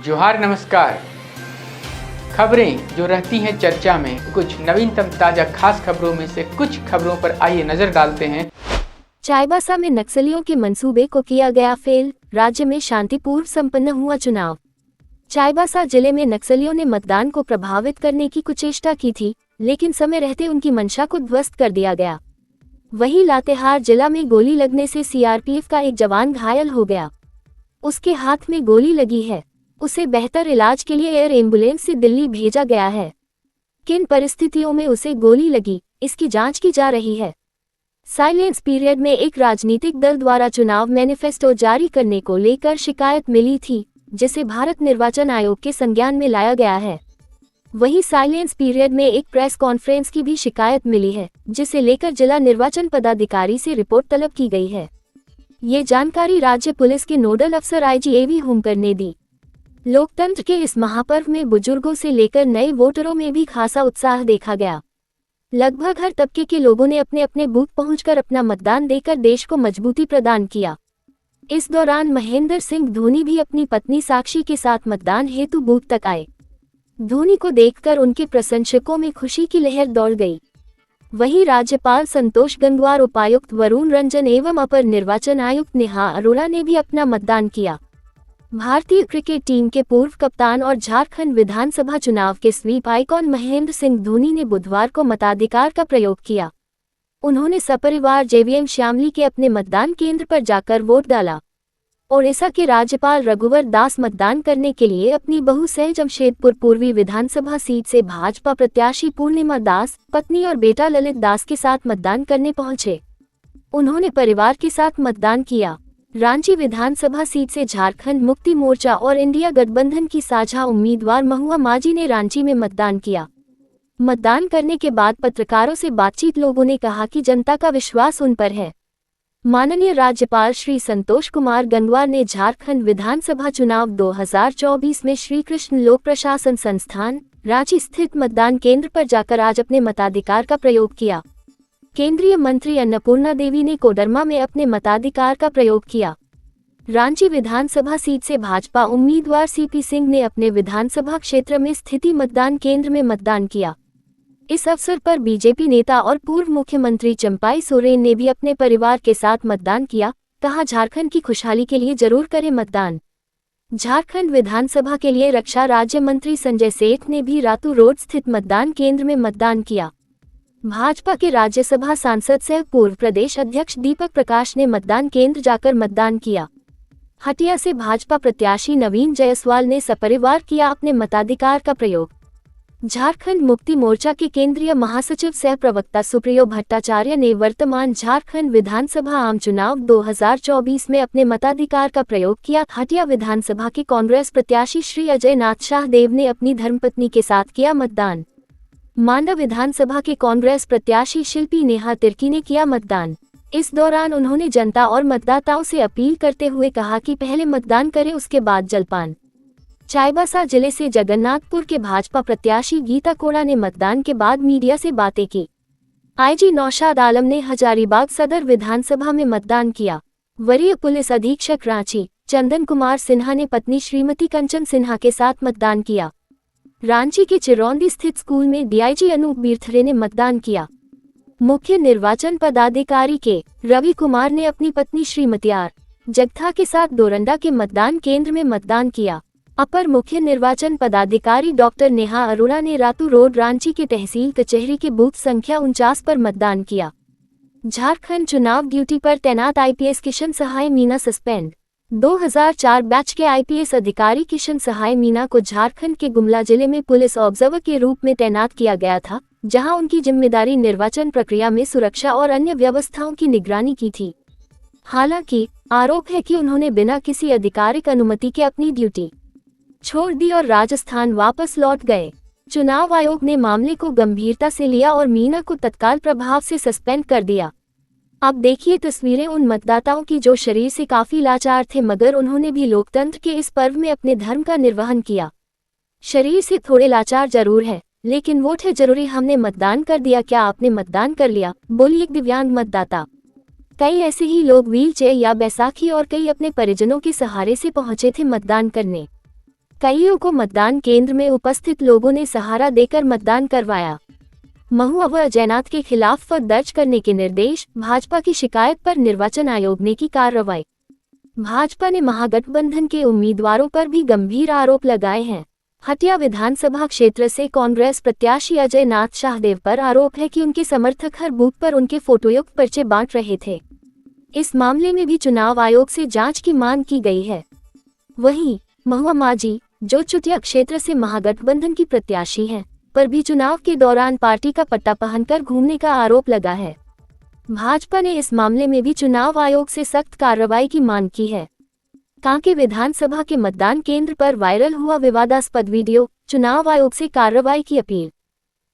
जोहार नमस्कार। खबरें जो रहती हैं चर्चा में, कुछ नवीनतम ताजा खास खबरों में से कुछ खबरों पर आइए नजर डालते हैं। चाईबासा में नक्सलियों के मंसूबे को किया गया फेल, राज्य में शांतिपूर्व संपन्न हुआ चुनाव। चाईबासा जिले में नक्सलियों ने मतदान को प्रभावित करने की कुचेष्टा की थी, लेकिन समय रहते उनकी मंशा को ध्वस्त कर दिया गया। वहीं लातेहार जिला में गोली लगने से सीआरपीएफ का एक जवान घायल हो गया। उसके हाथ में गोली लगी है, उसे बेहतर इलाज के लिए एयर एम्बुलेंस से दिल्ली भेजा गया है। किन परिस्थितियों में उसे गोली लगी, इसकी जांच की जा रही है। साइलेंस पीरियड में एक राजनीतिक दल द्वारा चुनाव मैनिफेस्टो जारी करने को लेकर शिकायत मिली थी, जिसे भारत निर्वाचन आयोग के संज्ञान में लाया गया है। वहीं साइलेंस पीरियड में एक प्रेस कॉन्फ्रेंस की भी शिकायत मिली है, जिसे लेकर जिला निर्वाचन पदाधिकारी से रिपोर्ट तलब की गई है। ये जानकारी राज्य पुलिस के नोडल अफसर आईजी एवी होमकर ने दी। लोकतंत्र के इस महापर्व में बुजुर्गों से लेकर नए वोटरों में भी खासा उत्साह देखा गया। लगभग हर तबके के लोगों ने अपने अपने बूथ पहुंचकर अपना मतदान देकर देश को मजबूती प्रदान किया। इस दौरान महेंद्र सिंह धोनी भी अपनी पत्नी साक्षी के साथ मतदान हेतु बूथ तक आए। धोनी को देखकर उनके प्रशंसकों में खुशी की लहर दौड़ गई। वहीं राज्यपाल संतोष गंगवार, उपायुक्त वरुण रंजन एवं अपर निर्वाचन आयुक्त नेहा अरोड़ा ने भी अपना मतदान किया। भारतीय क्रिकेट टीम के पूर्व कप्तान और झारखंड विधानसभा चुनाव के स्वीप आइकॉन महेंद्र सिंह धोनी ने बुधवार को मताधिकार का प्रयोग किया। उन्होंने सपरिवार जेवीएम श्यामली के अपने मतदान केंद्र पर जाकर वोट डाला। ओडिशा के राज्यपाल रघुवर दास मतदान करने के लिए अपनी बहू सह जमशेदपुर पूर्वी विधानसभा सीट से भाजपा प्रत्याशी पूर्णिमा दास, पत्नी और बेटा ललित दास के साथ मतदान करने पहुंचे। उन्होंने परिवार के साथ मतदान किया। रांची विधानसभा सीट से झारखंड मुक्ति मोर्चा और इंडिया गठबंधन की साझा उम्मीदवार महुआ माझी ने रांची में मतदान किया। मतदान करने के बाद पत्रकारों से बातचीत लोगों ने कहा कि जनता का विश्वास उन पर है। माननीय राज्यपाल श्री संतोष कुमार गंगवार ने झारखंड विधानसभा चुनाव 2024 में श्री कृष्ण लोक प्रशासन संस्थान रांची स्थित मतदान केंद्र पर जाकर आज अपने मताधिकार का प्रयोग किया। केंद्रीय मंत्री अन्नपूर्णा देवी ने कोडरमा में अपने मताधिकार का प्रयोग किया। रांची विधानसभा सीट से भाजपा उम्मीदवार सीपी सिंह ने अपने विधानसभा क्षेत्र में स्थित मतदान केंद्र में मतदान किया। इस अवसर पर बीजेपी नेता और पूर्व मुख्यमंत्री चंपाई सोरेन ने भी अपने परिवार के साथ मतदान किया। कहा, झारखंड की खुशहाली के लिए जरूर करें मतदान। झारखंड विधानसभा के लिए रक्षा राज्य मंत्री संजय सेठ ने भी रातू रोड स्थित मतदान केंद्र में मतदान किया। भाजपा के राज्यसभा सांसद सह पूर्व प्रदेश अध्यक्ष दीपक प्रकाश ने मतदान केंद्र जाकर मतदान किया। हटिया से भाजपा प्रत्याशी नवीन जायसवाल ने सपरिवार किया अपने मताधिकार का प्रयोग। झारखंड मुक्ति मोर्चा के केंद्रीय महासचिव सह प्रवक्ता सुप्रियो भट्टाचार्य ने वर्तमान झारखंड विधानसभा आम चुनाव 2024 में अपने मताधिकार का प्रयोग किया। हटिया विधानसभा के कांग्रेस प्रत्याशी श्री अजय नाथ शाहदेव ने अपनी धर्मपत्नी के साथ किया मतदान। मांडा विधानसभा के कांग्रेस प्रत्याशी शिल्पी नेहा तिर्की ने किया मतदान। इस दौरान उन्होंने जनता और मतदाताओं से अपील करते हुए कहा कि पहले मतदान करें, उसके बाद जलपान। चाईबासा जिले से जगन्नाथपुर के भाजपा प्रत्याशी गीता कोड़ा ने मतदान के बाद मीडिया से बातें की। आईजी नौशाद आलम ने हजारीबाग सदर विधानसभा में मतदान किया। वरीय पुलिस अधीक्षक रांची चंदन कुमार सिन्हा ने पत्नी श्रीमती कंचन सिन्हा के साथ मतदान किया। रांची के चिरौंदी स्थित स्कूल में डीआईजी अनूप बीरथरे ने मतदान किया। मुख्य निर्वाचन पदाधिकारी के रवि कुमार ने अपनी पत्नी श्रीमती आर जगथा के साथ डोरंडा के मतदान केंद्र में मतदान किया। अपर मुख्य निर्वाचन पदाधिकारी डॉक्टर नेहा अरोड़ा ने रातू रोड रांची के तहसील कचहरी के बूथ संख्या 49 पर मतदान किया। झारखंड चुनाव ड्यूटी पर तैनात आईपीएस किशन सहाय मीना सस्पेंड। 2004 बैच के आईपीएस अधिकारी किशन सहाय मीना को झारखंड के गुमला जिले में पुलिस ऑब्जर्वर के रूप में तैनात किया गया था, जहां उनकी जिम्मेदारी निर्वाचन प्रक्रिया में सुरक्षा और अन्य व्यवस्थाओं की निगरानी की थी। हालांकि आरोप है कि उन्होंने बिना किसी आधिकारिक अनुमति के अपनी ड्यूटी छोड़ दी और राजस्थान वापस लौट गए। चुनाव आयोग ने मामले को गंभीरता से लिया और मीना को तत्काल प्रभाव से सस्पेंड कर दिया। अब देखिए तस्वीरें उन मतदाताओं की जो शरीर से काफी लाचार थे, मगर उन्होंने भी लोकतंत्र के इस पर्व में अपने धर्म का निर्वहन किया। शरीर से थोड़े लाचार जरूर है, लेकिन वोट है जरूरी। हमने मतदान कर दिया। क्या आपने मतदान कर लिया? बोली एक दिव्यांग मतदाता। कई ऐसे ही लोग व्हीलचेयर या बैसाखी और कई अपने परिजनों के सहारे से पहुंचे थे मतदान करने। कईयों को मतदान केंद्र में उपस्थित लोगों ने सहारा देकर मतदान करवाया। महुआ व अजयनाथ के खिलाफ फर्द दर्ज करने के निर्देश, भाजपा की शिकायत पर निर्वाचन आयोग ने की कार्रवाई। भाजपा ने महागठबंधन के उम्मीदवारों पर भी गंभीर आरोप लगाए हैं। हटिया विधानसभा क्षेत्र से कांग्रेस प्रत्याशी अजय नाथ शाहदेव पर आरोप है कि उनके समर्थक हर बूथ पर उनके फोटोयुक्त पर्चे बांट रहे थे। इस मामले में भी चुनाव आयोग से जांच की मांग की गई है। वहीं महुआ मांझी, जो चुटिया क्षेत्र से महागठबंधन की प्रत्याशी हैं, पर भी चुनाव के दौरान पार्टी का पट्टा पहनकर घूमने का आरोप लगा है। भाजपा ने इस मामले में भी चुनाव आयोग से सख्त कार्रवाई की मांग की है। कांके विधानसभा के मतदान केंद्र पर वायरल हुआ विवादास्पद वीडियो, चुनाव आयोग से कार्रवाई की अपील।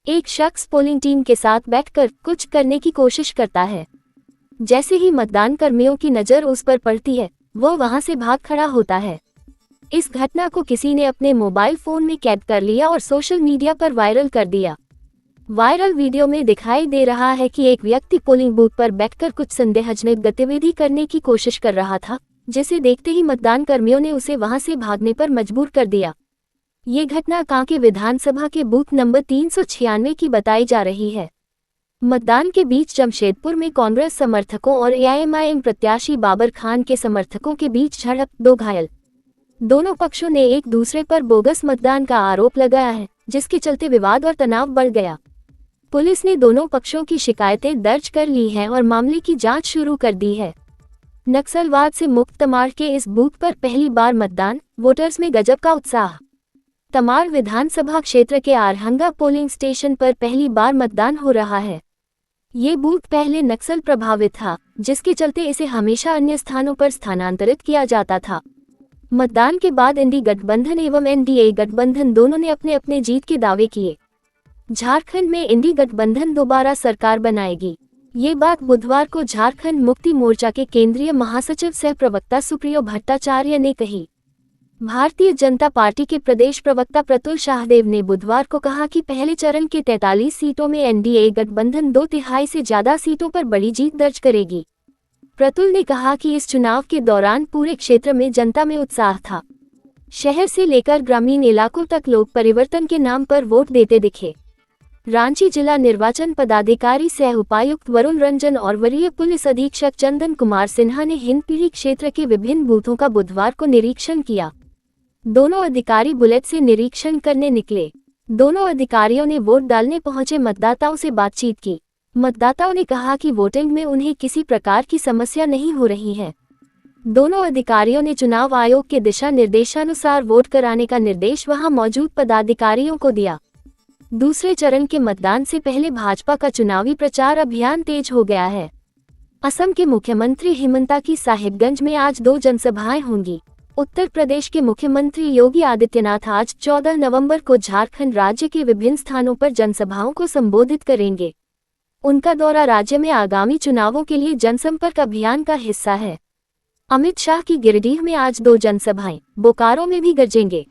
एक शख्स पोलिंग टीम के साथ बैठकर कुछ करने की कोशिश करता है। जैसे ही मतदान कर्मियों की नज़र उस पर पड़ती है, वो वहां से भाग खड़ा होता है। इस घटना को किसी ने अपने मोबाइल फोन में कैद कर लिया और सोशल मीडिया पर वायरल कर दिया। वायरल वीडियो में दिखाई दे रहा है कि एक व्यक्ति पोलिंग बूथ पर बैठकर कुछ संदेहजनक गतिविधि करने की कोशिश कर रहा था, जिसे देखते ही मतदान कर्मियों ने उसे वहां से भागने पर मजबूर कर दिया। ये घटना कांके विधानसभा के बूथ नंबर 396 की बताई जा रही है। मतदान के बीच जमशेदपुर में कांग्रेस समर्थकों और एआईएमआईएम प्रत्याशी बाबर खान के समर्थकों के बीच झड़प, 2 घायल। दोनों पक्षों ने एक दूसरे पर बोगस मतदान का आरोप लगाया है, जिसके चलते विवाद और तनाव बढ़ गया। पुलिस ने दोनों पक्षों की शिकायतें दर्ज कर ली हैं और मामले की जांच शुरू कर दी है। नक्सलवाद से मुक्त तमाड़ के इस बूथ पर पहली बार मतदान, वोटर्स में गजब का उत्साह। तमाड़ विधानसभा क्षेत्र के आरहंगा पोलिंग स्टेशन पर पहली बार मतदान हो रहा है। ये बूथ पहले नक्सल प्रभावित था, जिसके चलते इसे हमेशा अन्य स्थानों पर स्थानांतरित किया जाता था। मतदान के बाद इंडी गठबंधन एवं एनडीए गठबंधन दोनों ने अपने अपने जीत के दावे किए। झारखंड में इंडी गठबंधन दोबारा सरकार बनाएगी। ये बात बुधवार को झारखंड मुक्ति मोर्चा के केंद्रीय महासचिव सह प्रवक्ता सुप्रियो भट्टाचार्य ने कही। भारतीय जनता पार्टी के प्रदेश प्रवक्ता प्रतुल शाहदेव ने बुधवार को कहा कि पहले चरण के 43 सीटों में एनडीए गठबंधन 2/3 से ज्यादा सीटों पर बड़ी जीत दर्ज करेगी। प्रतुल ने कहा कि इस चुनाव के दौरान पूरे क्षेत्र में जनता में उत्साह था। शहर से लेकर ग्रामीण इलाकों तक लोग परिवर्तन के नाम पर वोट देते दिखे। रांची जिला निर्वाचन पदाधिकारी सह उपायुक्त वरुण रंजन और वरीय पुलिस अधीक्षक चंदन कुमार सिन्हा ने हिंदपीढ़ी क्षेत्र के विभिन्न बूथों का बुधवार को निरीक्षण किया। दोनों अधिकारी बुलेट से निरीक्षण करने निकले। दोनों अधिकारियों ने वोट डालने पहुंचे मतदाताओं से बातचीत की। मतदाताओं ने कहा कि वोटिंग में उन्हें किसी प्रकार की समस्या नहीं हो रही है। दोनों अधिकारियों ने चुनाव आयोग के दिशा निर्देशानुसार वोट कराने का निर्देश वहां मौजूद पदाधिकारियों को दिया। दूसरे चरण के मतदान से पहले भाजपा का चुनावी प्रचार अभियान तेज हो गया है। असम के मुख्यमंत्री हिमंता की साहिबगंज में आज 2 जनसभाएं होंगी। उत्तर प्रदेश के मुख्यमंत्री योगी आदित्यनाथ आज 14 नवंबर को झारखंड राज्य के विभिन्न स्थानों पर जनसभाओं को संबोधित करेंगे। उनका दौरा राज्य में आगामी चुनावों के लिए जनसंपर्क अभियान का हिस्सा है। अमित शाह की गिरिडीह में आज 2 जनसभाएं, बोकारो में भी गरजेंगे।